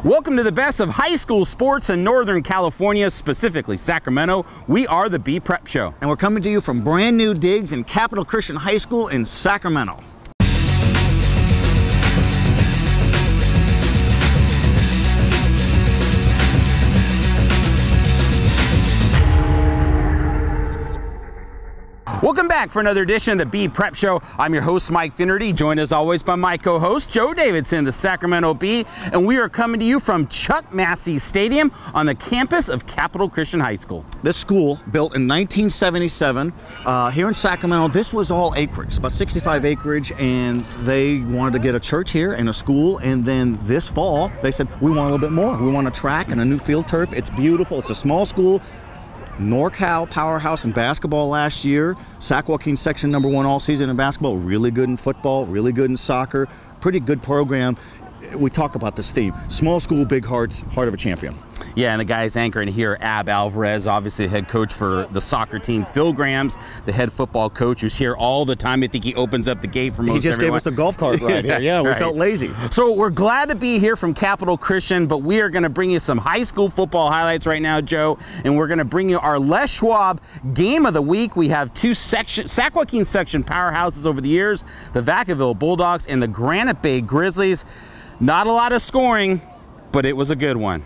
Welcome to the best of high school sports in Northern California, specifically Sacramento. We are the Bee Prep Show. And we're coming to you from brand new digs in Capital Christian High School in Sacramento. Welcome back for another edition of the Bee Prep Show. I'm your host, Mike Finnerty, joined as always by my co-host, Joe Davidson, the Sacramento Bee, and we are coming to you from Chuck Massey Stadium on the campus of Capital Christian High School. This school, built in 1977, here in Sacramento, this was all acreage, about 65 acreage, and they wanted to get a church here and a school, and then this fall, they said, we want a little bit more. We want a track and a new field turf. It's beautiful. It's a small school. NorCal powerhouse in basketball last year. Sac Joaquin section #1 all season in basketball. Really good in football, really good in soccer. Pretty good program. We talk about this theme. Small school, big hearts, heart of a champion. Yeah, and the guys anchoring here, Ab Alvarez, obviously the head coach for the soccer team. Phil Graham's the head football coach, who's here all the time. I think he opens up the gate for most everyone. He just gave us a golf cart ride here. Yeah, we felt lazy. So we're glad to be here from Capital Christian, but we are going to bring you some high school football highlights right now, Joe, and we're going to bring you our Les Schwab game of the week. We have two Sac Joaquin section powerhouses over the years, the Vacaville Bulldogs and the Granite Bay Grizzlies. Not a lot of scoring, but it was a good one.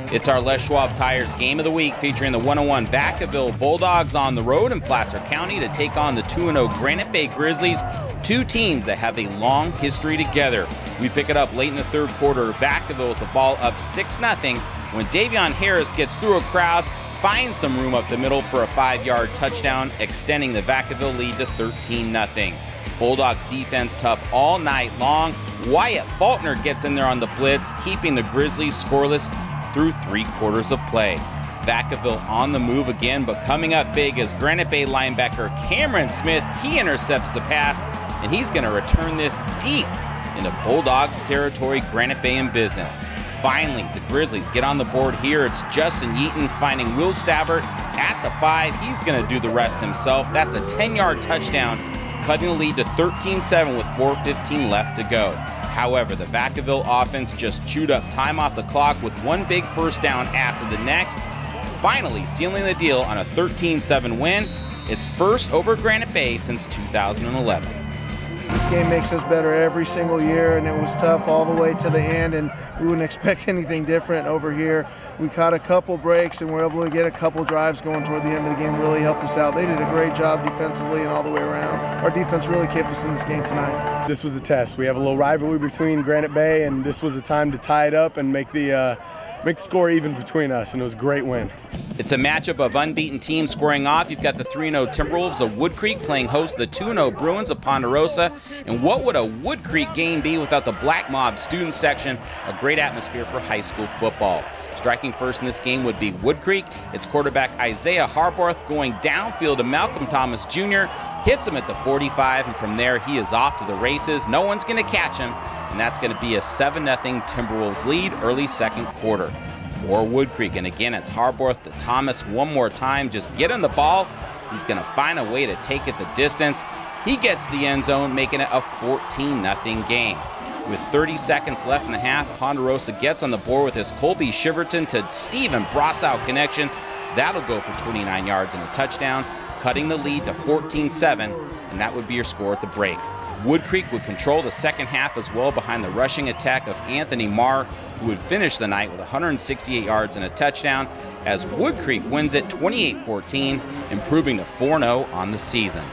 It's our Les Schwab Tires Game of the Week, featuring the 101 Vacaville Bulldogs on the road in Placer County to take on the 2-0 Granite Bay Grizzlies, two teams that have a long history together. We pick it up late in the third quarter, Vacaville with the ball up 6-0 when Davion Harris gets through a crowd, finds some room up the middle for a 5-yard touchdown, extending the Vacaville lead to 13-0. Bulldogs defense tough all night long. Wyatt Faulkner gets in there on the blitz, keeping the Grizzlies scoreless through 3 quarters of play. Vacaville on the move again, but coming up big as Granite Bay linebacker Cameron Smith, he intercepts the pass, and he's going to return this deep into Bulldogs territory, Granite Bay in business. Finally, the Grizzlies get on the board here. It's Justin Yeaton finding Will Stabbert at the 5. He's going to do the rest himself. That's a 10-yard touchdown, cutting the lead to 13-7 with 4:15 left to go. However, the Vacaville offense just chewed up time off the clock with one big first down after the next, finally sealing the deal on a 13-7 win. It's first over Granite Bay since 2011. This game makes us better every single year, and it was tough all the way to the end, and we wouldn't expect anything different over here. We caught a couple breaks and were able to get a couple drives going toward the end of the game. Really helped us out. They did a great job defensively and all the way around. Our defense really kept us in this game tonight. This was a test. We have a little rivalry between Granite Bay, and this was a time to tie it up and make the score even between us, and it was a great win. It's a matchup of unbeaten teams squaring off. You've got the 3-0 Timberwolves of Woodcreek playing host to the 2-0 Bruins of Ponderosa. And what would a Woodcreek game be without the Black Mob student section? A great atmosphere for high school football. Striking first in this game would be Woodcreek. It's quarterback Isaiah Harbarth going downfield to Malcolm Thomas Jr., hits him at the 45, and from there he is off to the races. No one's going to catch him, and that's going to be a 7-0 Timberwolves lead early second quarter. Or Woodcreek, and again it's Harbarth to Thomas one more time. Just get him the ball. He's going to find a way to take it the distance. He gets the end zone, making it a 14-0 game. With 30 seconds left in the half, Ponderosa gets on the board with his Colby Shiverton to Steven Brossow connection. That'll go for 29 yards and a touchdown, cutting the lead to 14-7, and that would be your score at the break. Woodcreek would control the second half as well behind the rushing attack of Anthony Marr, who would finish the night with 168 yards and a touchdown, as Woodcreek wins it 28-14, improving to 4-0 on the season.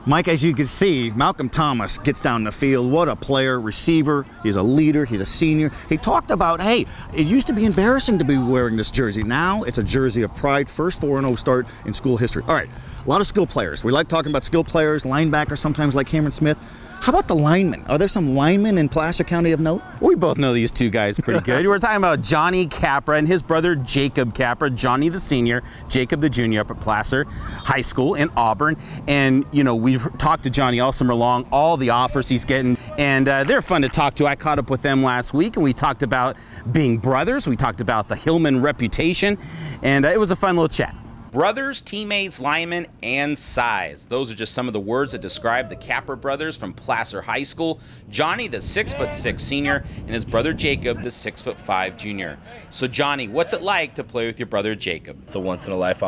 Mike, as you can see, Malcolm Thomas gets down the field. What a player, receiver. He's a leader. He's a senior. He talked about, hey, it used to be embarrassing to be wearing this jersey. Now it's a jersey of pride. First 4-0 start in school history. All right, a lot of skill players. We like talking about skill players, linebackers, sometimes like Cameron Smith. How about the linemen? Are there some linemen in Placer County of note? We both know these two guys pretty good. We're talking about Johnny Capra and his brother Jacob Capra. Johnny the senior, Jacob the junior up at Placer High School in Auburn. And, you know, we've talked to Johnny all summer long, all the offers he's getting, and they're fun to talk to. I caught up with them last week, and we talked about being brothers. We talked about the Hillman reputation, and it was a fun little chat. Brothers, teammates, linemen, and size. Those are just some of the words that describe the Capra brothers from Placer High School. Johnny, the 6'6" senior, and his brother Jacob, the 6'5" junior. So Johnny, what's it like to play with your brother Jacob? It's a once-in-a-life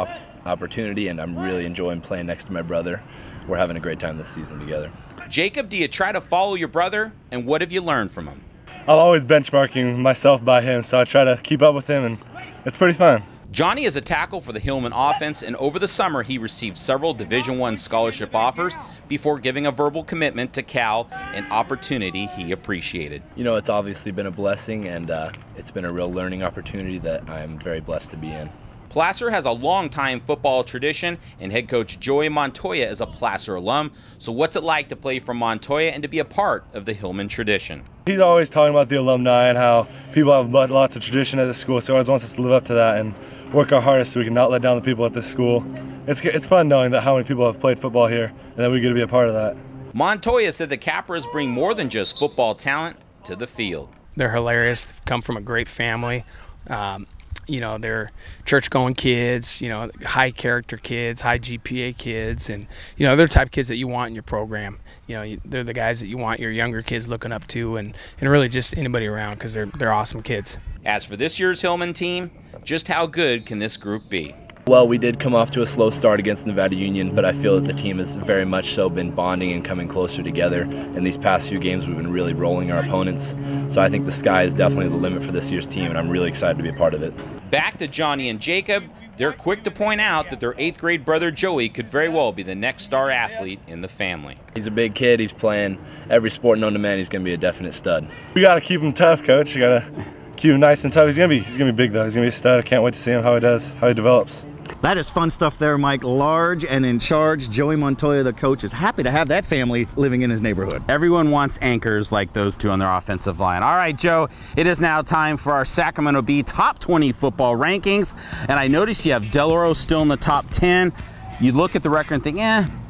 opportunity, and I'm really enjoying playing next to my brother. We're having a great time this season together. Jacob, do you try to follow your brother, and what have you learned from him? I'm always benchmarking myself by him, so I try to keep up with him, and it's pretty fun. Johnny is a tackle for the Hillman offense, and over the summer he received several Division I scholarship offers before giving a verbal commitment to Cal, an opportunity he appreciated. You know, it's obviously been a blessing, and it's been a real learning opportunity that I'm very blessed to be in. Placer has a long-time football tradition, and head coach Joey Montoya is a Placer alum. So what's it like to play for Montoya and to be a part of the Hillman tradition? He's always talking about the alumni and how people have lots of tradition at this school, so he always wants us to live up to that and work our hardest so we can not let down the people at this school. It's fun knowing that how many people have played football here and that we get to be a part of that. Montoya said the Capras bring more than just football talent to the field. They're hilarious. They've come from a great family. You know, they're church-going kids, you know, high-character kids, high GPA kids, and, you know, they're the type of kids that you want in your program. You know, they're the guys that you want your younger kids looking up to, and really just anybody around, because they're awesome kids. As for this year's Hillman team, just how good can this group be? Well, we did come off to a slow start against Nevada Union, but I feel that the team has very much so been bonding and coming closer together. In these past few games, we've been really rolling our opponents. So I think the sky is definitely the limit for this year's team, and I'm really excited to be a part of it. Back to Johnny and Jacob. They're quick to point out that their 8th grade brother Joey could very well be the next star athlete in the family. He's a big kid. He's playing every sport known to man. He's going to be a definite stud. We got to keep him tough, Coach. You got to keep him nice and tough. He's gonna be big though. He's gonna be a stud. I can't wait to see him how he develops. That is fun stuff there, Mike. Large and in charge. Joey Montoya, the coach, is happy to have that family living in his neighborhood. Everyone wants anchors like those two on their offensive line. All right, Joe, it is now time for our Sacramento Bee Top 20 football rankings. And I notice you have Del Oro still in the top 10. You look at the record and think,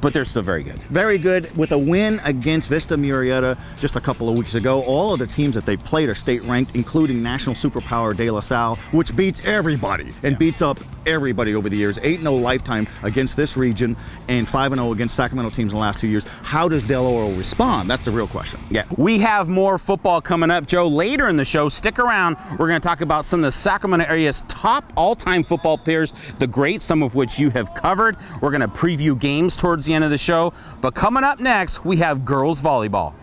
but they're still very good. Very good, with a win against Vista Murrieta just a couple of weeks ago. All of the teams that they played are state ranked, including national superpower De La Salle, which beats everybody and beats up everybody over the years. 8-0 lifetime against this region and 5-0 against Sacramento teams in the last 2 years. How does Del Oro respond? That's the real question. Yeah, we have more football coming up, Joe. Later in the show, stick around. We're going to talk about some of the Sacramento area's top all-time football players, the greats, some of which you have covered. We're going to preview games towards the end of the show. But coming up next, we have girls volleyball.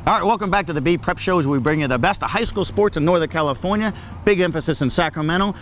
All right, welcome back to the Bee Prep Shows. We bring you the best of high school sports in Northern California. Big emphasis in Sacramento.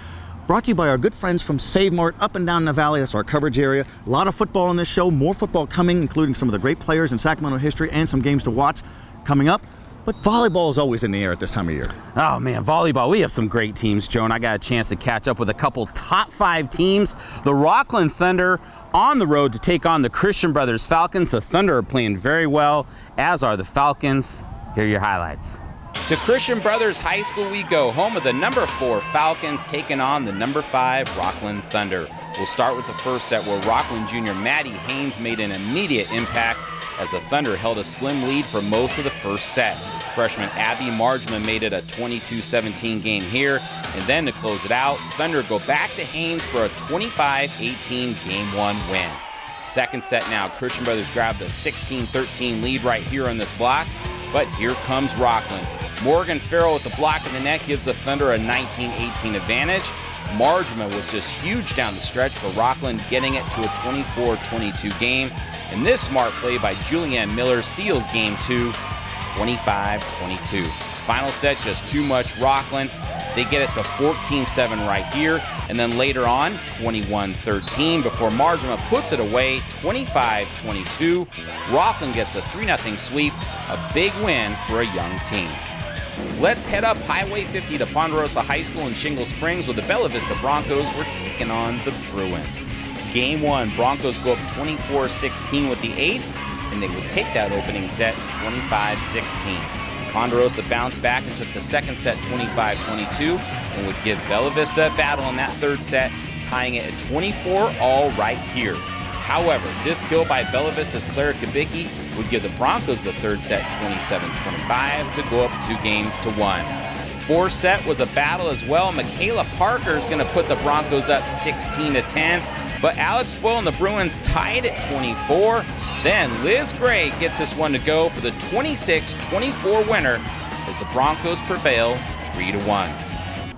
Brought to you by our good friends from Save Mart up and down the valley. That's our coverage area. A lot of football on this show. More football coming, including some of the great players in Sacramento history and some games to watch coming up. But volleyball is always in the air at this time of year. Oh, man, volleyball. We have some great teams, Joe, and I got a chance to catch up with a couple top 5 teams. The Rocklin Thunder on the road to take on the Christian Brothers Falcons. The Thunder are playing very well, as are the Falcons. Here are your highlights. To Christian Brothers High School we go, home of the number 4 Falcons taking on the number 5 Rocklin Thunder. We'll start with the first set where Rocklin junior Maddie Haynes made an immediate impact as the Thunder held a slim lead for most of the first set. Freshman Abby Margman made it a 22-17 game here, and then to close it out, Thunder go back to Haynes for a 25-18 game 1 win. Second set now, Christian Brothers grabbed a 16-13 lead right here on this block, but here comes Rocklin. Morgan Farrell with the block in the net gives the Thunder a 19-18 advantage. Margman was just huge down the stretch for Rocklin, getting it to a 24-22 game. And this smart play by Julianne Miller seals game 2, 25-22. Final set, just too much Rocklin. They get it to 14-7 right here, and then later on, 21-13 before Margman puts it away, 25-22. Rocklin gets a 3-0 sweep, a big win for a young team. Let's head up Highway 50 to Ponderosa High School in Shingle Springs, where the Bella Vista Broncos were taking on the Bruins. Game 1, Broncos go up 24-16 with the ace, and they would take that opening set 25-16. Ponderosa bounced back and took the second set 25-22 and would give Bella Vista a battle in that third set, tying it at 24 all right here. However, this kill by Bella Vista's Clara Kubicki would give the Broncos the third set 27-25 to go up 2-1. Fourth set was a battle as well. Michaela Parker is going to put the Broncos up 16-10, but Alex Boyle and the Bruins tied at 24. Then Liz Gray gets this one to go for the 26-24 winner as the Broncos prevail 3-1.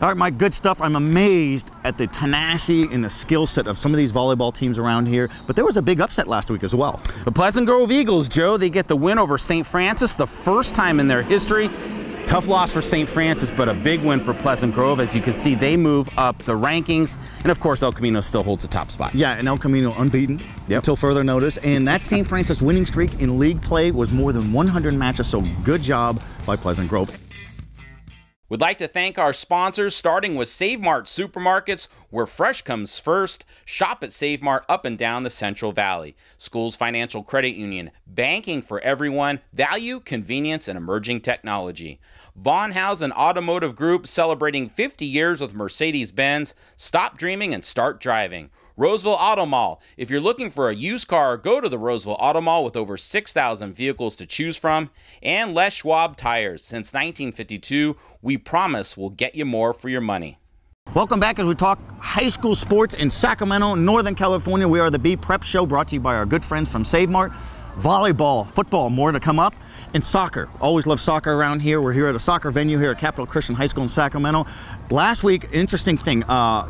All right, Mike, good stuff. I'm amazed at the tenacity and the skill set of some of these volleyball teams around here, but there was a big upset last week as well. The Pleasant Grove Eagles, Joe, they get the win over St. Francis, the first time in their history. Tough loss for St. Francis, but a big win for Pleasant Grove. As you can see, they move up the rankings. And of course, El Camino still holds the top spot. Yeah, and El Camino unbeaten until further notice. And that St. Francis winning streak in league play was more than 100 matches, so good job by Pleasant Grove. We'd like to thank our sponsors, starting with Save Mart Supermarkets, where fresh comes first. Shop at Save Mart up and down the Central Valley. Schools Financial Credit Union, banking for everyone, value, convenience, and emerging technology. Von Hausen Automotive Group, celebrating 50 years with Mercedes-Benz. Stop dreaming and start driving. Roseville Auto Mall. If you're looking for a used car, go to the Roseville Auto Mall with over 6,000 vehicles to choose from. And Les Schwab Tires. Since 1952, we promise we'll get you more for your money. Welcome back as we talk high school sports in Sacramento, Northern California. We are the Bee Prep Show, brought to you by our good friends from Save Mart. Volleyball, football, more to come up, and soccer. Always love soccer around here. We're here at a soccer venue here at Capital Christian High School in Sacramento. Last week, interesting thing,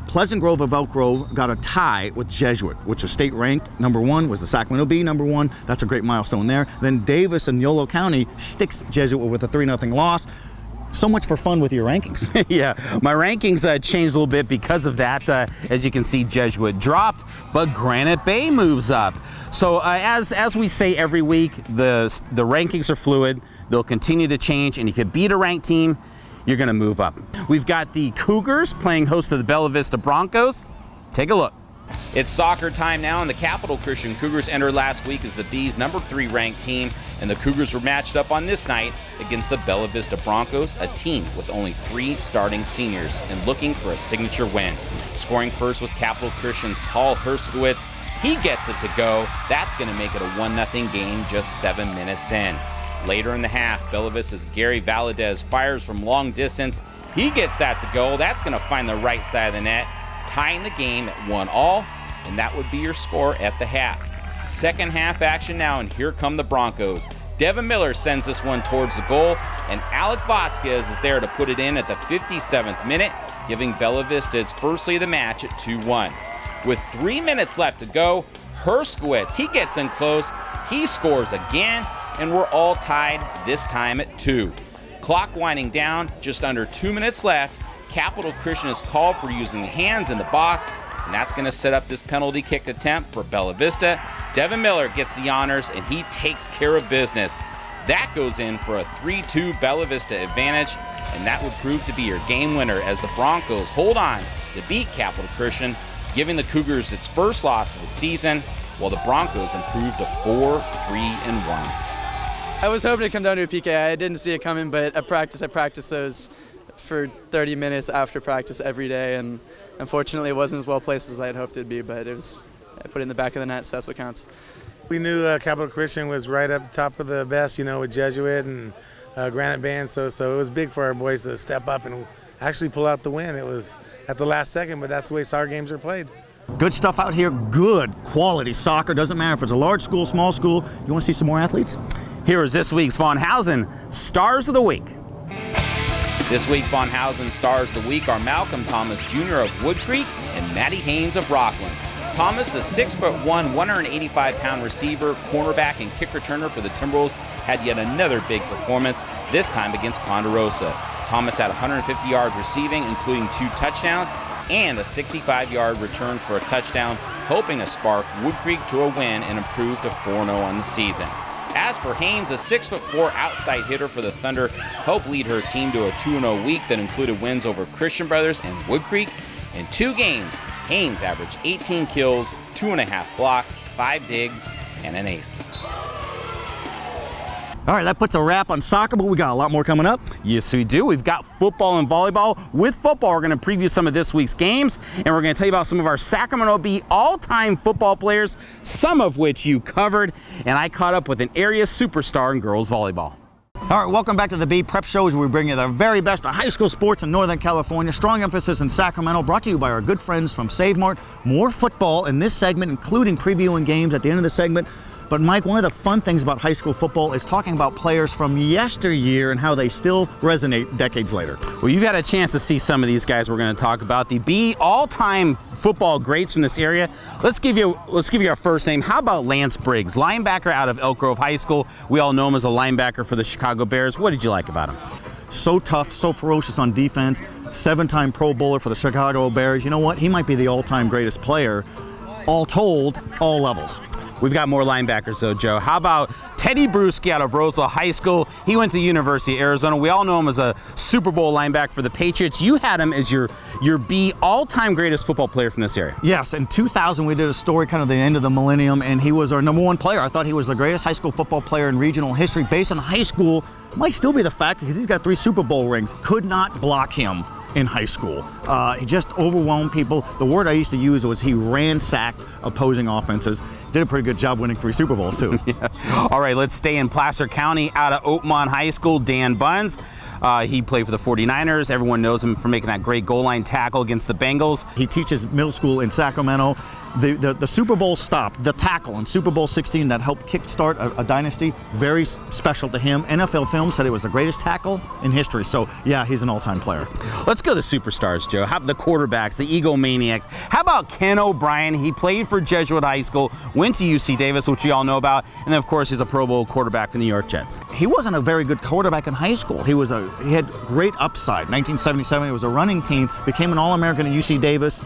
Pleasant Grove of Elk Grove got a tie with Jesuit, which is state ranked. #1 was the Sacramento Bee, #1. That's a great milestone there. Then Davis and Yolo County sticks Jesuit with a 3-0 loss. So much for fun with your rankings. Yeah, my rankings changed a little bit because of that. As you can see, Jesuit dropped, but Granite Bay moves up. So as we say every week, the rankings are fluid. They'll continue to change, and if you beat a ranked team, you're going to move up. We've got the Cougars playing host to the Bella Vista Broncos. Take a look. It's soccer time now, and the Capital Christian Cougars entered last week as the Bees' #3 ranked team, and the Cougars were matched up on this night against the Bella Vista Broncos, a team with only 3 starting seniors and looking for a signature win. Scoring first was Capital Christian's Paul Herskowitz. He gets it to go. That's going to make it a 1-0 game just 7 minutes in. Later in the half, Bella Vista's Gary Valadez fires from long distance. He gets that to go. That's going to find the right side of the net, tying the game at 1-1, and that would be your score at the half. Second half action now, and here come the Broncos. Devin Miller sends this one towards the goal, and Alec Vasquez is there to put it in at the 57th minute, giving Bella Vista its first lead of the match at 2-1. With 3 minutes left to go, Herskowitz, he gets in close, he scores again, and we're all tied, this time at 2. Clock winding down, just under 2 minutes left. Capital Christian is called for using the hands in the box, and that's going to set up this penalty kick attempt for Bella Vista. Devin Miller gets the honors, and he takes care of business. That goes in for a 3-2 Bella Vista advantage, and that would prove to be your game winner as the Broncos hold on to beat Capital Christian, giving the Cougars its first loss of the season, while the Broncos improved to 4-3-1. I was hoping to come down to a PK. I didn't see it coming, but at practice, I practiced those for 30 minutes after practice every day, and unfortunately it wasn't as well placed as I had hoped it would be, but I put it in the back of the net, so that's what counts. We knew Capital Christian was right up top of the best, you know, with Jesuit and Granite Bay, so it was big for our boys to step up and actually pull out the win. It was at the last second, but that's the way soccer games are played. Good stuff out here, good quality soccer. Doesn't matter if it's a large school, small school. You want to see some more athletes? Here is this week's Von Hausen Stars of the Week. This week's Von Hausen Stars of the Week are Malcolm Thomas Jr. of Woodcreek and Matty Haynes of Rocklin. Thomas, the 6'1", 185-pound receiver, cornerback, and kick returner for the Timberwolves, had yet another big performance, this time against Ponderosa. Thomas had 150 yards receiving, including 2 touchdowns, and a 65-yard return for a touchdown, hoping to spark Woodcreek to a win and improve to 4-0 on the season. As for Haynes, a 6'4" outside hitter for the Thunder, helped lead her team to a 2-0 week that included wins over Christian Brothers and Woodcreek. In 2 games, Haynes averaged 18 kills, 2.5 blocks, 5 digs, and an ace. All right, that puts a wrap on soccer, but we got a lot more coming up. Yes, we do. We've got football and volleyball. With football, we're going to preview some of this week's games, and we're going to tell you about some of our Sacramento Bee all-time football players, some of which you covered, and I caught up with an area superstar in girls volleyball. All right, welcome back to the Bee Prep Shows, where we bring you the very best of high school sports in Northern California. Strong emphasis in Sacramento, brought to you by our good friends from Save Mart. More football in this segment, including previewing games at the end of the segment. But Mike, one of the fun things about high school football is talking about players from yesteryear and how they still resonate decades later. Well, you've had a chance to see some of these guys we're going to talk about. The Bee all-time football greats from this area. Let's give you our first name. How about Lance Briggs, linebacker out of Elk Grove High School? We all know him as a linebacker for the Chicago Bears. What did you like about him? So tough, so ferocious on defense, 7-time Pro Bowler for the Chicago Bears. You know what? He might be the all-time greatest player, all told, all levels. We've got more linebackers though, Joe. How about Teddy Bruschi out of Roseville High School? He went to the University of Arizona. We all know him as a Super Bowl linebacker for the Patriots. You had him as your Bee all-time greatest football player from this area. Yes, in 2000 we did a story kind of the end of the millennium, and he was our #1 player. I thought he was the greatest high school football player in regional history. Based on high school, might still be the fact because he's got 3 Super Bowl rings. Could not block him in high school. He just overwhelmed people. The word I used to use was he ransacked opposing offenses. Did a pretty good job winning 3 Super Bowls too. Yeah. All right, let's stay in Placer County. Out of Oakmont High School, Dan Buns. He played for the 49ers. Everyone knows him for making that great goal line tackle against the Bengals. He teaches middle school in Sacramento. The Super Bowl stop, the tackle in Super Bowl 16 that helped kickstart a dynasty, very special to him. NFL Films said it was the greatest tackle in history. So yeah, he's an all-time player. Let's go to superstars, Joe. How about the quarterbacks, the egomaniacs? How about Ken O'Brien? He played for Jesuit High School, went to UC Davis, which we all know about, and then of course he's a Pro Bowl quarterback for the New York Jets. He wasn't a very good quarterback in high school. He had great upside. 1977, it was a running team, became an All-American at UC Davis.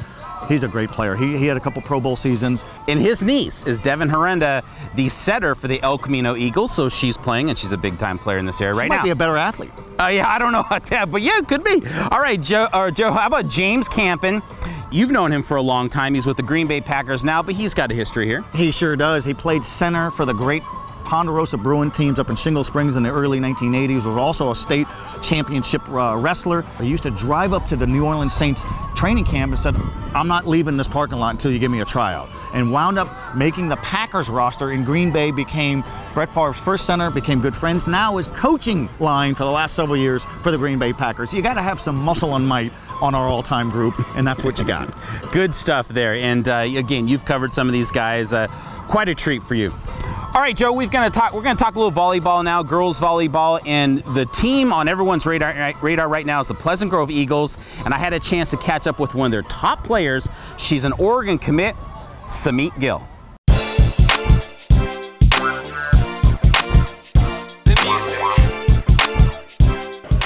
He's a great player. He had a couple Pro Bowl seasons. And his niece is Devin Herenda, the setter for the El Camino Eagles, so she's playing, and she's a big-time player in this area right now. She might be a better athlete. Yeah, I don't know about that, but yeah, it could be. All right, Joe, how about James Campen? You've known him for a long time. He's with the Green Bay Packers now, but he's got a history here. He sure does. He played center for the great Ponderosa Bruin teams up in Shingle Springs in the early 1980s. Was also a state championship wrestler. He used to drive up to the New Orleans Saints training camp and said, I'm not leaving this parking lot until you give me a tryout. And wound up making the Packers roster in Green Bay, became Brett Favre's first center, became good friends. Now is coaching line for the last several years for the Green Bay Packers. You got to have some muscle and might on our all-time group, and that's what you got. Good stuff there. And again, you've covered some of these guys. Quite a treat for you. All right, Joe, we're going to talk a little volleyball now, girls volleyball, and the team on everyone's radar right now is the Pleasant Grove Eagles, and I had a chance to catch up with one of their top players. She's an Oregon commit, Sumeet Gill.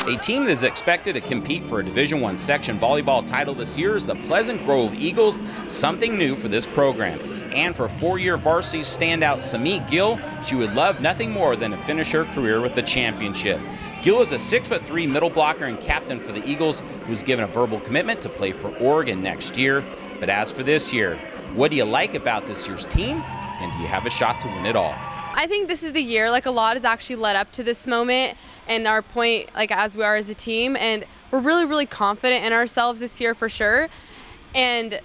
A team that is expected to compete for a Division I section volleyball title this year is the Pleasant Grove Eagles, something new for this program. And for 4-year varsity standout Sumeet Gill, she would love nothing more than to finish her career with the championship. Gill is a 6'3" middle blocker and captain for the Eagles, who's given a verbal commitment to play for Oregon next year. But as for this year, what do you like about this year's team, and do you have a shot to win it all? I think this is the year, like a lot has actually led up to this moment and our point, like as we are as a team, and we're really, really confident in ourselves this year for sure. And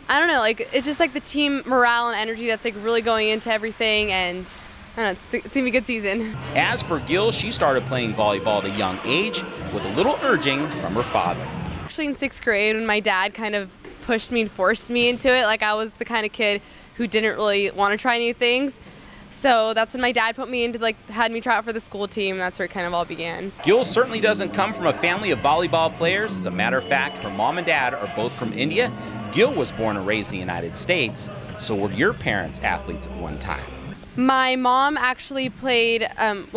I don't know, like it's just like the team morale and energy that's like really going into everything, and I don't know, it's gonna be a good season. As for Gill, she started playing volleyball at a young age with a little urging from her father. Actually in 6th grade, when my dad kind of pushed me and forced me into it, like I was the kind of kid who didn't really want to try new things. So that's when my dad put me into, had me try out for the school team. That's where it kind of all began. Gill certainly doesn't come from a family of volleyball players. As a matter of fact, her mom and dad are both from India. Gill was born and raised in the United States. So were your parents athletes at one time? My mom actually played,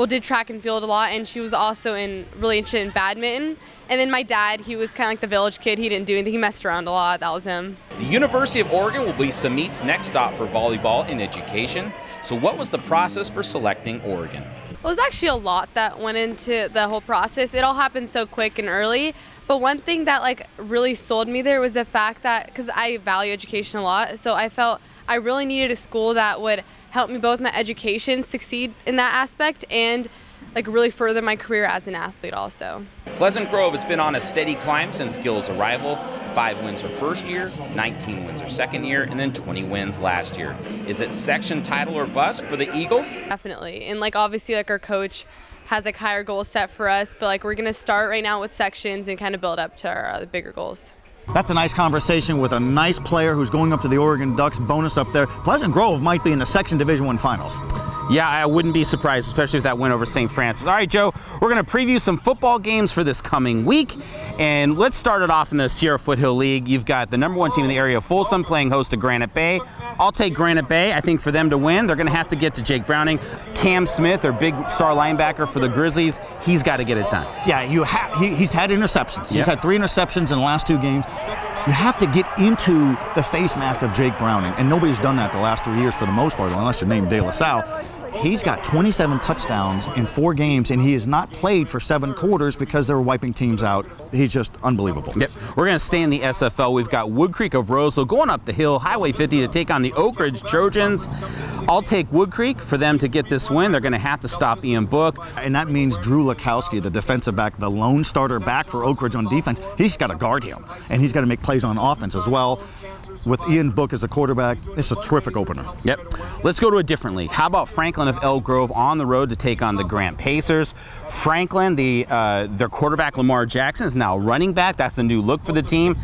did track and field a lot, and she was also really interested in badminton. And then my dad, he was kind of like the village kid. He didn't do anything. He messed around a lot. That was him. The University of Oregon will be Sumeet's next stop for volleyball and education. So what was the process for selecting Oregon? It was actually a lot that went into the whole process. It all happened so quick and early. But one thing that really sold me there was the fact that, because I value education a lot, so I felt I really needed a school that would helped me both my education succeed in that aspect and like really further my career as an athlete also. Pleasant Grove has been on a steady climb since Gill's arrival. 5 wins her first year, 19 wins her second year, and then 20 wins last year. Is it section title or bust for the Eagles? Definitely. And like obviously like our coach has like higher goals set for us, but like we're going to start right now with sections and kind of build up to our bigger goals. That's a nice conversation with a nice player who's going up to the Oregon Ducks. Bonus up there. Pleasant Grove might be in the section Division I finals. Yeah, I wouldn't be surprised, especially with that win over St. Francis. All right, Joe, we're going to preview some football games for this coming week. And let's start it off in the Sierra Foothill League. You've got the #1 team in the area, Folsom, playing host to Granite Bay. I'll take Granite Bay. I think for them to win, they're going to have to get to Jake Browning. Cam Smith, their big star linebacker for the Grizzlies, he's got to get it done. Yeah, he's had interceptions. He's had 3 interceptions in the last 2 games. You have to get into the face mask of Jake Browning, and nobody's done that the last 3 years for the most part, unless you're named De La Salle. He's got 27 touchdowns in 4 games, and he has not played for 7 quarters because they were wiping teams out. He's just unbelievable. Yep. We're going to stay in the SFL. We've got Woodcreek of Roseville going up the hill, Highway 50, to take on the Oak Ridge Trojans. I'll take Woodcreek for them to get this win. They're going to have to stop Ian Book. And that means Drew Lakowski, the defensive back, the lone starter back for Oak Ridge on defense, he's got to guard him, and he's got to make plays on offense as well. With Ian Book as a quarterback, it's a terrific opener. Yep. Let's go to a different league. How about Franklin of Elk Grove on the road to take on the Grant Pacers? Franklin, their quarterback Lamar Jackson is now running back. That's a new look for the team.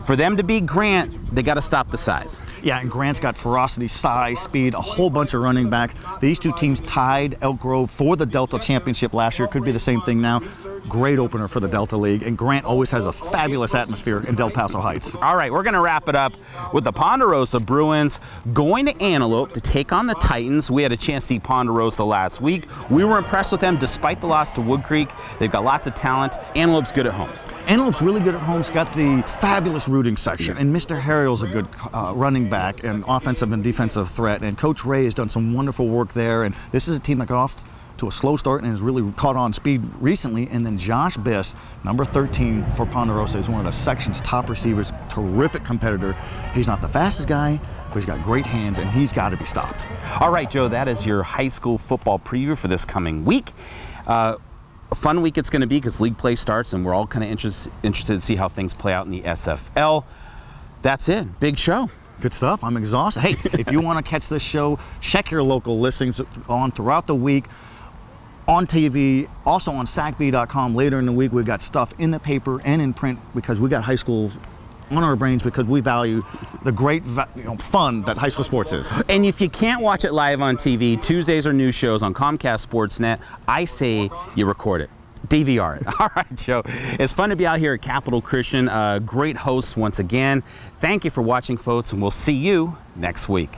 For them to beat Grant, they got to stop the size. Yeah, and Grant's got ferocity, size, speed, a whole bunch of running backs. These 2 teams tied Elk Grove for the Delta Championship last year. Could be the same thing now. Great opener for the Delta League, and Grant always has a fabulous atmosphere in Del Paso Heights. All right, we're going to wrap it up with the Ponderosa Bruins going to Antelope to take on the Titans. We had a chance to see Ponderosa last week. We were impressed with them despite the loss to Woodcreek. They've got lots of talent. Antelope's good at home. Antelope's really good at home. It's got the fabulous rooting section, and Mr. Harrell's a good running back and offensive and defensive threat, and Coach Ray has done some wonderful work there, and this is a team that got off to a slow start and has really caught on speed recently. And then Josh Biss, number 13 for Ponderosa, is one of the section's top receivers, terrific competitor. He's not the fastest guy, but he's got great hands, and he's got to be stopped. All right, Joe, that is your high school football preview for this coming week. A fun week it's going to be because league play starts, and we're all kind of interested to see how things play out in the SFL. That's it. Big show. Good stuff. I'm exhausted. Hey, if you want to catch this show, check your local listings on throughout the week. On TV, also on sacbee.com later in the week. We've got stuff in the paper and in print because we got high school on our brains because we value the great fun that high school sports is. And if you can't watch it live on TV, Tuesdays are new shows on Comcast Sportsnet. I say you record it. DVR it. All right, Joe. It's fun to be out here at Capital Christian. Great hosts once again. Thank you for watching, folks, and we'll see you next week.